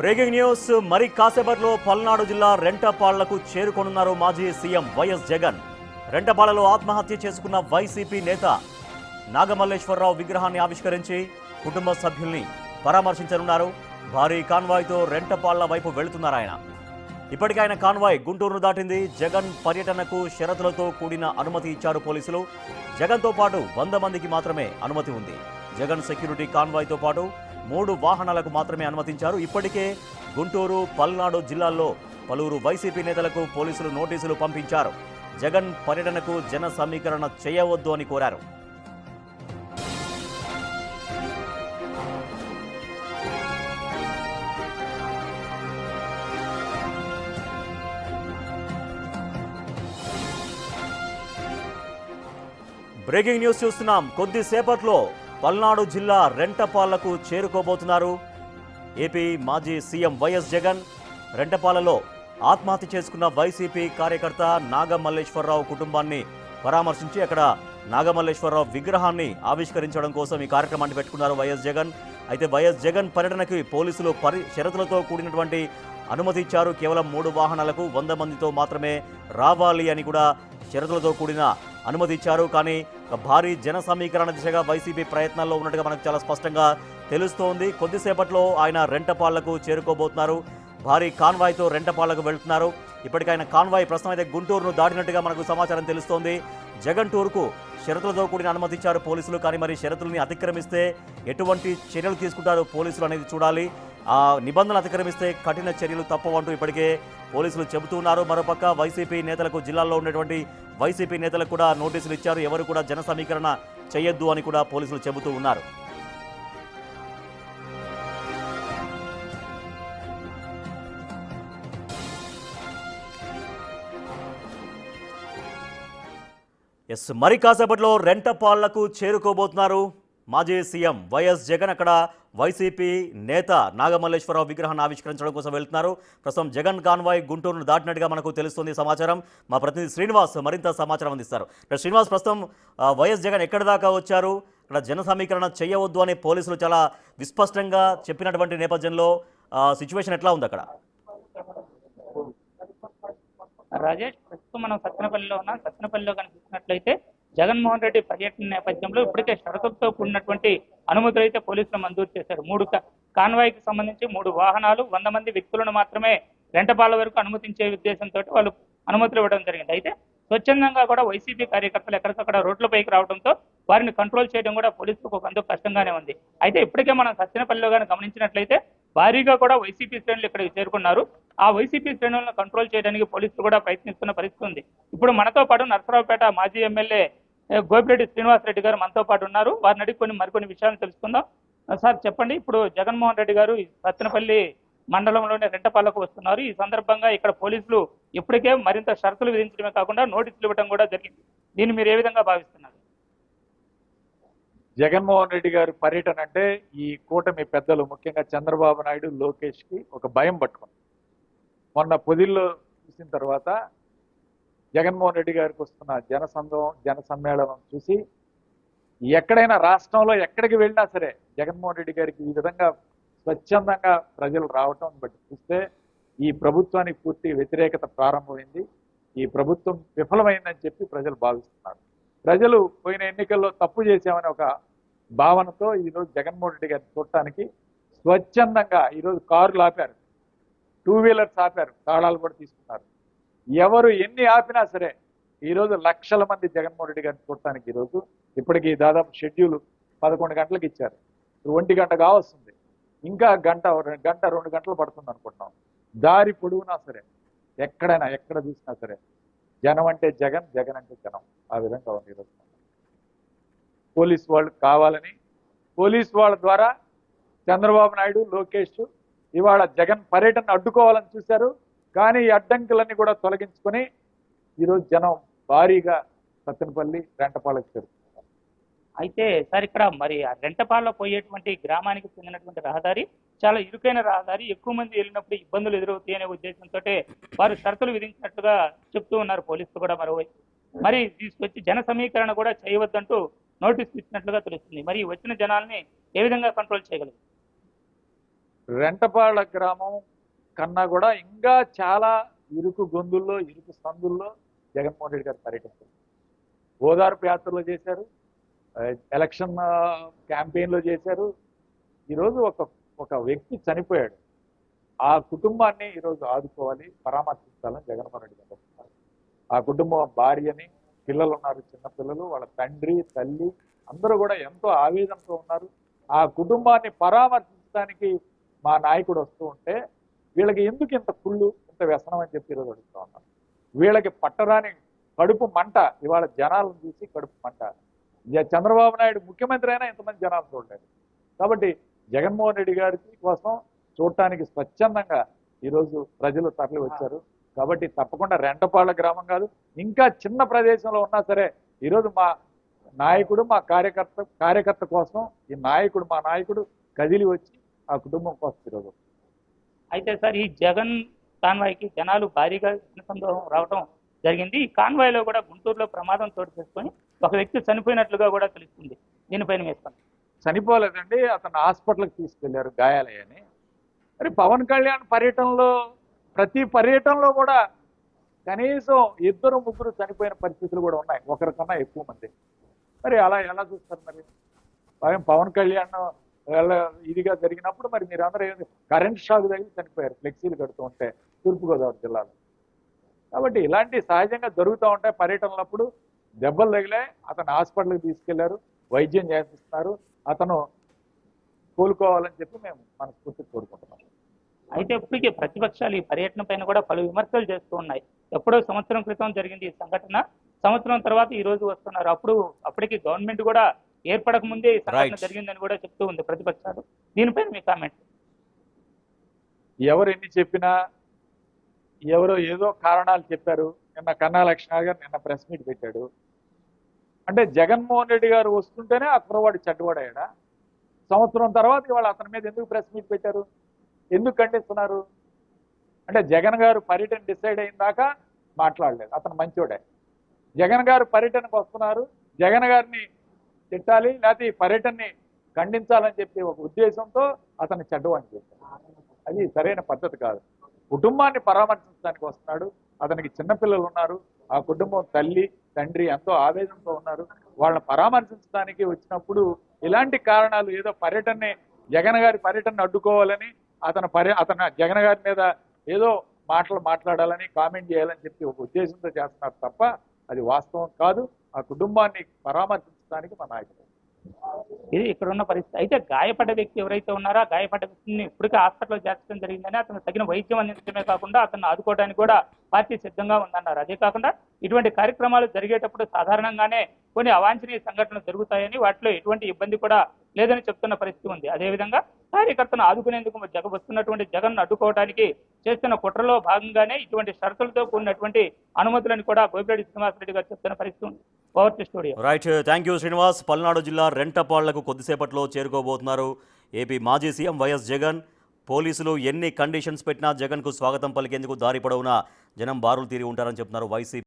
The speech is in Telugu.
బ్రేకింగ్ న్యూస్ మరి కాసేపట్లో పల్నాడు జిల్లా రెంటపాళ్లకు చేరుకొనున్నారు మాజీ సీఎం వైఎస్ జగన్. రెంటపాళ్లలో ఆత్మహత్య చేసుకున్న వైసీపీ నేత నాగమల్లేశ్వరరావు విగ్రహాన్ని ఆవిష్కరించి కుటుంబ సభ్యుల్ని పరామర్శించనున్నారు. భారీ కాన్వాయ్తో రెంటపాళ్ల వైపు వెళుతున్నారు ఆయన. ఇప్పటికే ఆయన కాన్వాయ్ గుంటూరును దాటింది. జగన్ పర్యటనకు షరతులతో కూడిన అనుమతి ఇచ్చారు పోలీసులు. జగన్తో పాటు 100 మందికి మాత్రమే అనుమతి ఉంది. జగన్ సెక్యూరిటీ కాన్వాయ్తో పాటు 3 వాహనాలకు మాత్రమే అనుమతించారు. ఇప్పటికే గుంటూరు, పల్నాడు జిల్లాల్లో పలువురు వైసీపీ నేతలకు పోలీసులు నోటీసులు పంపించారు. జగన్ పర్యటనకు జన సమీకరణ చేయవద్దు అని కోరారు. బ్రేకింగ్ న్యూస్ చూస్తున్నాం. కొద్దిసేపట్లో పల్నాడు జిల్లా రెంటపాళ్లకు చేరుకోబోతున్నారు ఏపీ మాజీ సీఎం వైఎస్ జగన్. రెంటపాళ్లలో ఆత్మహత్య చేసుకున్న వైసీపీ కార్యకర్త నాగమల్లేశ్వరరావు కుటుంబాన్ని పరామర్శించి అక్కడ నాగమల్లేశ్వరరావు విగ్రహాన్ని ఆవిష్కరించడం కోసం ఈ కార్యక్రమాన్ని పెట్టుకున్నారు వైఎస్ జగన్. అయితే వైఎస్ జగన్ పర్యటనకి పోలీసులు షరతులతో కూడినటువంటి అనుమతి ఇచ్చారు. కేవలం 3 వాహనాలకు 100 మందితో మాత్రమే రావాలి అని కూడా షరతులతో కూడిన అనుమతి ఇచ్చారు. కానీ భారీ జన సమీకరణ దిశగా వైసీపీ ప్రయత్నాల్లో ఉన్నట్టుగా మనకు చాలా స్పష్టంగా తెలుస్తోంది. కొద్దిసేపట్లో ఆయన రెంటపాళ్లకు చేరుకోబోతున్నారు. భారీ కాన్వాయ్తో రెంటపాళ్లకు వెళ్తున్నారు. ఇప్పటికీ ఆయన కాన్వాయ్ ప్రస్తుతం అయితే గుంటూరును దాటినట్టుగా మనకు సమాచారం తెలుస్తోంది. జగన్ టూర్కు షరతులతో కూడిన అనుమతి ఇచ్చారు పోలీసులు. కానీ మరి షరతుల్ని అతిక్రమిస్తే ఎటువంటి చర్యలు తీసుకుంటారు పోలీసులు అనేది చూడాలి. ఆ నిబంధనలు అతిక్రమిస్తే కఠిన చర్యలు తప్పవంటూ ఇప్పటికే పోలీసులు చెబుతున్నారు. మరోపక్క వైసీపీ నేతలకు, జిల్లాల్లో ఉన్నటువంటి వైసీపీ నేతలకు కూడా నోటీసులు ఇచ్చారు. ఎవరు కూడా జన సమీకరణ చేయొద్దు అని కూడా పోలీసులు చెబుతూ ఉన్నారు. మరి కాసేపట్లో రెంటపాళ్లకు చేరుకోబోతున్నారు మాజీ సీఎం వైఎస్ జగన్. అక్కడ వైసీపీ నేత నాగమల్లేశ్వరరావు విగ్రహాన్ని ఆవిష్కరించడం కోసం వెళ్తున్నారు. ప్రస్తుతం జగన్ కాన్వాయ్ గుంటూరును దాటినట్టుగా మనకు తెలుస్తుంది సమాచారం. మా ప్రతినిధి శ్రీనివాస్ మరింత సమాచారం అందిస్తారు. శ్రీనివాస్, ప్రస్తుతం వైఎస్ జగన్ ఎక్కడి దాకా వచ్చారు? ఇక్కడ జన సమీకరణ చేయవద్దు అని పోలీసులు చాలా విస్పష్టంగా చెప్పినటువంటి నేపథ్యంలో సిచ్యువేషన్ ఎట్లా ఉంది అక్కడ? రాజేష్, ప్రస్తుతం మనం సత్తెనపల్లిలో ఉన్నాం. సత్తెనపల్లిలో కనిపిస్తున్నట్లయితే జగన్మోహన్ రెడ్డి పర్యటన నేపథ్యంలో ఇప్పటికే షరతులతో కూడినటువంటి అనుమతులు అయితే పోలీసులు మంజూరు చేశారు. 3 కాన్వాయ్కి సంబంధించి 3 వాహనాలు, 100 మంది వ్యక్తులను మాత్రమే రెంటపాళ్ల వరకు అనుమతించే ఉద్దేశంతో వాళ్ళు అనుమతులు ఇవ్వడం జరిగింది. అయితే స్వచ్ఛందంగా కూడా వైసీపీ కార్యకర్తలు ఎక్కడికక్కడ రోడ్లపైకి రావడంతో వారిని కంట్రోల్ చేయడం కూడా పోలీసులకు ఒక అందుకు కష్టంగానే ఉంది. అయితే ఇప్పటికే మనం సత్తెనపల్లిలో కానీ గమనించినట్లయితే భారీగా కూడా వైసీపీ శ్రేణులు ఇక్కడికి చేరుకున్నారు. ఆ వైసీపీ శ్రేణులను కంట్రోల్ చేయడానికి పోలీసులు కూడా ప్రయత్నిస్తున్న పరిస్థితి ఉంది. ఇప్పుడు మనతో పాటు నరసరావుపేట మాజీ ఎమ్మెల్యే గోపిరెడ్డి శ్రీనివాసరెడ్డి గారు మనతో పాటు ఉన్నారు. వారిని అడిగి మరికొన్ని విషయాలను తెలుసుకుందాం. సార్ చెప్పండి, ఇప్పుడు జగన్మోహన్ రెడ్డి గారు సత్తెనపల్లి మండలంలోనే రెంటపాళ్లకు వస్తున్నారు. ఈ సందర్భంగా ఇక్కడ పోలీసులు ఇప్పటికే మరింత షరతులు విధించడమే కాకుండా నోటీసులు ఇవ్వడం కూడా జరిగింది. దీన్ని మీరు ఏ విధంగా భావిస్తున్నారు? జగన్మోహన్ రెడ్డి గారి పర్యటన అంటే ఈ కూటమి పెద్దలు, ముఖ్యంగా చంద్రబాబు నాయుడు, లోకేష్ కి ఒక భయం పట్టుకుంది. మొన్న పొదిల్లో చూసిన తర్వాత జగన్మోహన్ రెడ్డి గారికి వస్తున్న జన సమ్మేళనం చూసి ఎక్కడైనా రాష్ట్రంలో ఎక్కడికి వెళ్ళినా సరే జగన్మోహన్ రెడ్డి గారికి ఈ విధంగా స్వచ్ఛందంగా ప్రజలు రావటం బట్టి చూస్తే ఈ ప్రభుత్వానికి పూర్తి వ్యతిరేకత ప్రారంభమైంది. ఈ ప్రభుత్వం విఫలమైందని చెప్పి ప్రజలు భావిస్తున్నారు. ప్రజలు పోయిన ఎన్నికల్లో తప్పు చేశామని ఒక భావనతో ఈరోజు జగన్మోహన్ రెడ్డి గారిని చూడటానికి స్వచ్ఛందంగా ఈరోజు కారులు ఆపారు, 2 వీలర్స్ ఆపారు, తాళాలు కూడా తీసుకున్నారు. ఎవరు ఎన్ని ఆపినా సరే ఈరోజు లక్షల మంది జగన్మోహన్ రెడ్డి గారిని చూడటానికి ఈరోజు ఇప్పటికీ దాదాపు షెడ్యూల్ 11 గంటలకు ఇచ్చారు. 1 గంట కావస్తుంది, ఇంకా గంట 2 గంటలు పడుతుంది అనుకుంటున్నాం. దారి పొడవునా సరే ఎక్కడైనా ఎక్కడ చూసినా సరే జనం అంటే జగన్, జగన్ అంటే జనం, ఆ విధంగా ఉంది ఈరోజు. పోలీసు వాళ్ళు కావాలని, పోలీసు వాళ్ళ ద్వారా చంద్రబాబు నాయుడు, లోకేష్ ఇవాళ జగన్ పర్యటన అడ్డుకోవాలని చూశారు. కానీ ఈ అడ్డంకులన్నీ కూడా తొలగించుకొని ఈరోజు జనం భారీగా సత్తెనపల్లి రెంటపాళ్లకు చేరుతున్నారు. అయితే సార్, ఇక్కడ మరి రెంటపాళ్ల పోయేటువంటి గ్రామానికి చెందినటువంటి రహదారి చాలా ఇరుకైన రహదారి. ఎక్కువ మంది వెళ్ళినప్పుడు ఇబ్బందులు ఎదురవుతాయి అనే ఉద్దేశంతో వారు షరతులు విధించినట్టుగా చెప్తూ ఉన్నారు పోలీసులు కూడా. మరి తీసుకొచ్చి జన సమీకరణ కూడా చేయవద్దంటూ నోటీసులు ఇచ్చినట్లుగా తెలుస్తుంది. మరి వచ్చిన జనాల్ని ఏ విధంగా కంట్రోల్ చేయగలరు? రెంటపాళ్ళ గ్రామం కన్నా కూడా ఇంకా చాలా ఇరుకు గొంతుల్లో ఇరుకు సందుల్లో జగన్మోహన్ రెడ్డి గారు పర్యటిస్తారు. ఓదార్పు యాత్రలో చేశారు, ఎలక్షన్ క్యాంపెయిన్లో చేశారు. ఈరోజు ఒక వ్యక్తి చనిపోయాడు, ఆ కుటుంబాన్ని ఈరోజు ఆదుకోవాలి, పరామర్శించాలని జగన్మోహన్ రెడ్డి గారు వస్తున్నారు. ఆ కుటుంబం భార్యని, పిల్లలు ఉన్నారు, చిన్నపిల్లలు, వాళ్ళ తండ్రి తల్లి అందరూ కూడా ఎంతో ఆవేదనతో ఉన్నారు. ఆ కుటుంబాన్ని పరామర్శించడానికి మా నాయకుడు వస్తూ ఉంటే వీళ్ళకి ఎందుకు ఇంత కుళ్ళు, ఇంత వ్యసనం అని చెప్పి ఈరోజు అడుగుతూ ఉన్నారు. వీళ్ళకి పట్టరాని కడుపు మంట, ఇవాళ జనాలను చూసి కడుపు మంట. చంద్రబాబు నాయుడు ముఖ్యమంత్రి అయినా ఇంతమంది జనాలు చూడలేదు. కాబట్టి జగన్మోహన్ రెడ్డి గారికి కోసం చూడటానికి స్వచ్ఛందంగా ఈరోజు ప్రజలు తరలి వచ్చారు. కాబట్టి తప్పకుండా రెంటపాళ్ళ గ్రామం కాదు, ఇంకా చిన్న ప్రదేశంలో ఉన్నా సరే ఈరోజు మా నాయకుడు, మా కార్యకర్త కోసం మా నాయకుడు కదిలి వచ్చి ఆ కుటుంబం కోసం ఈరోజు. అయితే సార్, ఈ జగన్ కాన్వాయ్కి జనాలు భారీగా సందోహం రావడం జరిగింది. ఈ కాన్వాయ్లో కూడా గుంటూరులో ప్రమాదం చోటు చేసుకొని ఒక వ్యక్తి చనిపోయినట్లుగా కూడా తెలుస్తుంది. దీనిపైన వేస్తాను. చనిపోలేదండి, అతను హాస్పిటల్కి తీసుకెళ్లారు గాయాలయ్యని. మరి పవన్ కళ్యాణ్ ప్రతి పర్యటనలో కూడా కనీసం 2-3 చనిపోయిన పరిస్థితులు కూడా ఉన్నాయి, ఒకరికన్నా ఎక్కువ మంది. మరి అలా ఎలా చూస్తారు? మరి పవన్ కళ్యాణ్ ఇదిగా జరిగినప్పుడు మరి మీరందరూ కరెంట్ షాక్ తగిలి చనిపోయారు ఫ్లెక్సీలు కడుతూ ఉంటే తూర్పుగోదావరి జిల్లాలో. కాబట్టి ఇలాంటి సహజంగా జరుగుతూ ఉంటాయి. పర్యటనలప్పుడు దెబ్బలు తగిలే, అతను హాస్పిటల్కి తీసుకెళ్లారు, వైద్యం చేపిస్తున్నారు, అతను కోలుకోవాలని చెప్పి మేము మనస్ఫూర్తిగా కోరుకుంటున్నాం. అయితే ఇప్పటికే ప్రతిపక్షాలు ఈ పర్యటన పైన కూడా పలు విమర్శలు చేస్తూ ఉన్నాయి. ఎప్పుడో సంవత్సరం క్రితం జరిగింది ఈ సంఘటన, సంవత్సరం తర్వాత ఈ రోజు వస్తున్నారు. అప్పటికి గవర్నమెంట్ కూడా ఏర్పడక ముందే ఈ సంఘటన జరిగిందని కూడా చెప్తూ ఉంది ప్రతిపక్షాలు. దీనిపైన మీ కామెంట్? ఎవరు ఎన్ని చెప్పినా, ఎవరో ఏదో కారణాలు చెప్పారు. నిన్న కన్నా లక్ష్మణ్ గారు నిన్న ప్రెస్ మీట్ పెట్టాడు. అంటే జగన్మోహన్ రెడ్డి గారు వస్తుంటేనే ఆ కుర్రవాడు చెడ్డవాడయ్యాడా? సంవత్సరం తర్వాత ఇవాళ అతని మీద ఎందుకు ప్రెస్ మీట్ పెట్టారు, ఎందుకు ఖండిస్తున్నారు? అంటే జగన్ గారు పర్యటన డిసైడ్ అయిన దాకా మాట్లాడలేదు, అతను మంచోడే. జగన్ గారు పర్యటనకు వస్తున్నారు, జగన్ గారిని తిట్టాలి లేకపోతే ఈ పర్యటనని ఖండించాలని చెప్పి ఒక ఉద్దేశంతో అతన్ని చెడ్డవాడిని చేశారు. అది సరైన పద్ధతి కాదు. కుటుంబాన్ని పరామర్శించడానికి వస్తున్నాడు, అతనికి చిన్నపిల్లలు ఉన్నారు, ఆ కుటుంబం తల్లి తండ్రి ఎంతో ఆవేదనతో ఉన్నారు. వాళ్ళని పరామర్శించడానికి వచ్చినప్పుడు ఇలాంటి కారణాలు, ఏదో జగన్ గారి పర్యటనని అడ్డుకోవాలని, అతను జగన్ గారి మీద ఏదో మాట్లాడాలని, కామెంట్ చేయాలని చెప్పి ఒక ఉద్దేశంతో చేస్తున్నారు తప్ప అది వాస్తవం కాదు. ఆ కుటుంబాన్ని పరామర్శించడానికి మా నాయకుడు. ఇది ఇక్కడ ఉన్న పరిస్థితి. అయితే గాయపడ్డ వ్యక్తి ఎవరైతే ఉన్నారో ఆ గాయపడ్డ వ్యక్తిని ఇప్పటికే హాస్పిటల్లో చేర్చడం జరిగిందని, అతను తగిన వైద్యం అందించడమే కాకుండా అతను ఆదుకోవడానికి కూడా పార్టీ సిద్ధంగా ఉందన్నారు. అదే కాకుండా ఇటువంటి కార్యక్రమాలు జరిగేటప్పుడు సాధారణంగానే కొన్ని అవాంఛనీయ సంఘటనలు జరుగుతాయని, వాటిలో ఎటువంటి ఇబ్బంది కూడా లేదని చెప్తున్న పరిస్థితి ఉంది. అదేవిధంగా కార్యకర్తను ఆదుకునేందుకు వస్తున్నటువంటి జగన్ అడ్డుకోవడానికి చేస్తున్న కుట్రలో భాగంగానే ఇటువంటి షరతులతో కూడినటువంటి అనుమతులను కూడా గోపిరెడ్డి శ్రీనివాసరెడ్డి గారు చెప్తున్న పరిస్థితి ఉంది. Over to studio. Right, thank you Srinivas. Palnadu జిల్లా రెంటపాళ్లకు కొద్దిసేపట్లో చేరుకోబోతున్నారు ఏపీ మాజీ సీఎం వైఎస్ జగన్. పోలీసులు ఎన్ని కండిషన్స్ పెట్టినా జగన్కు స్వాగతం పలికేందుకు దారి పొడవునా జనం బారులు తీరి ఉంటారని చెప్తున్నారు వైసీపీ